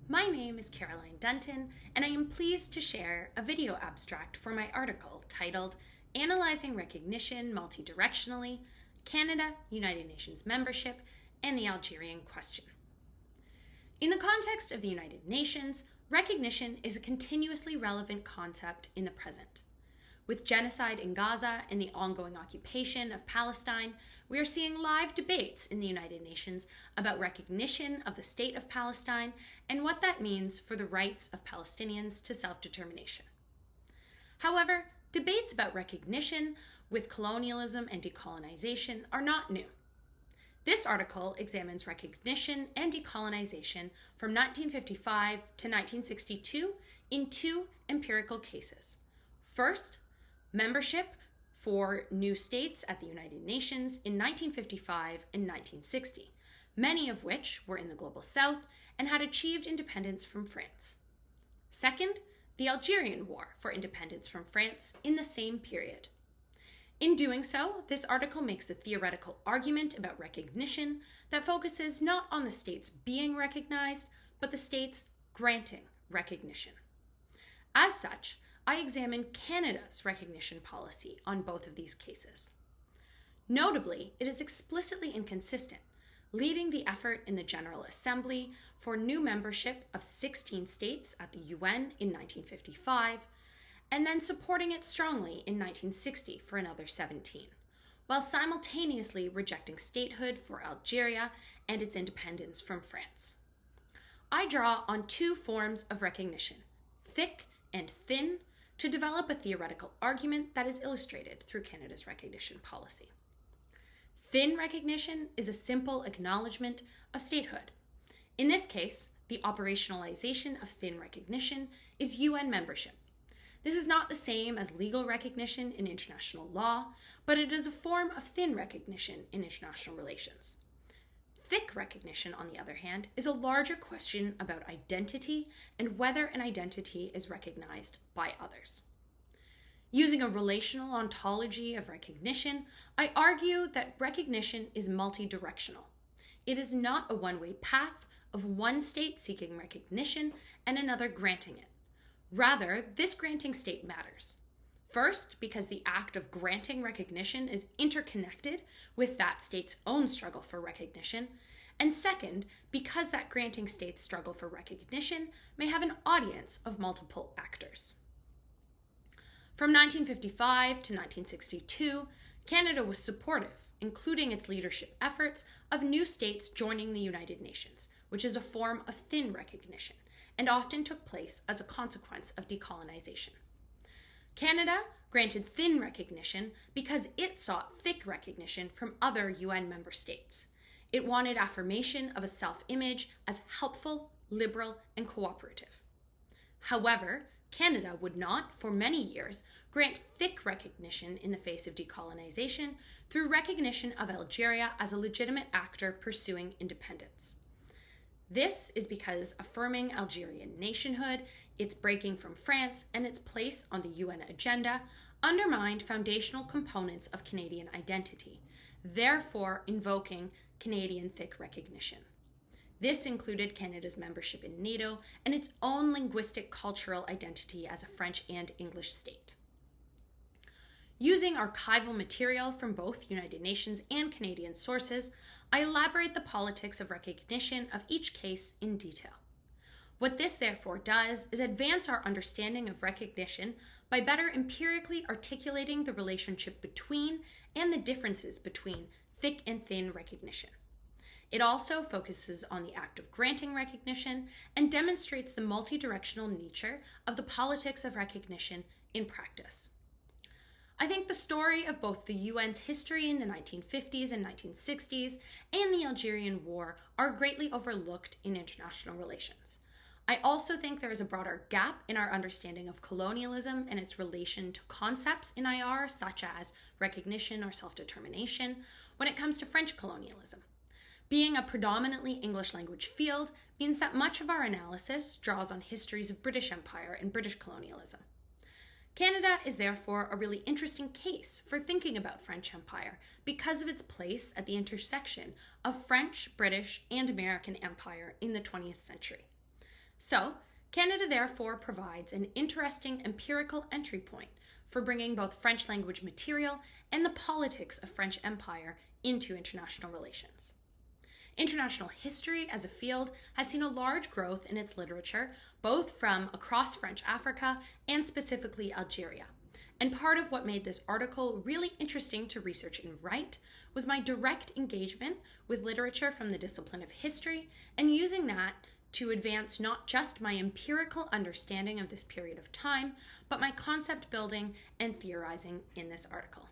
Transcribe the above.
My name is Caroline Dutton, and I am pleased to share a video abstract for my article titled Analyzing Recognition Multidirectionally, Canada, United Nations Membership, and the Algerian Question. In the context of the United Nations, recognition is a continuously relevant concept in the present. With genocide in Gaza and the ongoing occupation of Palestine, we are seeing live debates in the United Nations about recognition of the state of Palestine and what that means for the rights of Palestinians to self-determination. However, debates about recognition with colonialism and decolonization are not new. This article examines recognition and decolonization from 1955 to 1962 in two empirical cases. First, membership for new states at the United Nations in 1955 and 1960, many of which were in the Global South and had achieved independence from France. Second, the Algerian War for independence from France in the same period. In doing so, this article makes a theoretical argument about recognition that focuses not on the states being recognized, but the states granting recognition. As such, I examine Canada's recognition policy on both of these cases. Notably, it is explicitly inconsistent, leading the effort in the General Assembly for new membership of 16 states at the UN in 1955, and then supporting it strongly in 1960 for another 17, while simultaneously rejecting statehood for Algeria and its independence from France. I draw on two forms of recognition, thick and thin, to develop a theoretical argument that is illustrated through Canada's recognition policy. Thin recognition is a simple acknowledgement of statehood. In this case, the operationalization of thin recognition is UN membership. This is not the same as legal recognition in international law, but it is a form of thin recognition in international relations. Thick recognition, on the other hand, is a larger question about identity and whether an identity is recognized by others. Using a relational ontology of recognition, I argue that recognition is multidirectional. It is not a one-way path of one state seeking recognition and another granting it. Rather, this granting state matters. First, because the act of granting recognition is interconnected with that state's own struggle for recognition, and second, because that granting state's struggle for recognition may have an audience of multiple actors. From 1955 to 1962, Canada was supportive, including its leadership efforts, of new states joining the United Nations, which is a form of thin recognition, and often took place as a consequence of decolonization. Canada granted thin recognition because it sought thick recognition from other UN member states. It wanted affirmation of a self-image as helpful, liberal, and cooperative. However, Canada would not, for many years, grant thick recognition in the face of decolonization through recognition of Algeria as a legitimate actor pursuing independence. This is because affirming Algerian nationhood, its breaking from France, and its place on the UN agenda undermined foundational components of Canadian identity, therefore invoking Canadian thick recognition. This included Canada's membership in NATO and its own linguistic cultural identity as a French and English state. Using archival material from both United Nations and Canadian sources, I elaborate the politics of recognition of each case in detail. What this therefore does is advance our understanding of recognition by better empirically articulating the relationship between and the differences between thick and thin recognition. It also focuses on the act of granting recognition and demonstrates the multidirectional nature of the politics of recognition in practice. I think the story of both the UN's history in the 1950s and 1960s and the Algerian War are greatly overlooked in international relations. I also think there is a broader gap in our understanding of colonialism and its relation to concepts in IR, such as recognition or self-determination, when it comes to French colonialism. Being a predominantly English language field means that much of our analysis draws on histories of British Empire and British colonialism. Canada is therefore a really interesting case for thinking about French Empire because of its place at the intersection of French, British, and American empire in the 20th century. So, Canada therefore provides an interesting empirical entry point for bringing both French language material and the politics of French Empire into international relations. International history as a field has seen a large growth in its literature, both from across French Africa and specifically Algeria. And part of what made this article really interesting to research and write was my direct engagement with literature from the discipline of history and using that to advance not just my empirical understanding of this period of time, but my concept building and theorizing in this article.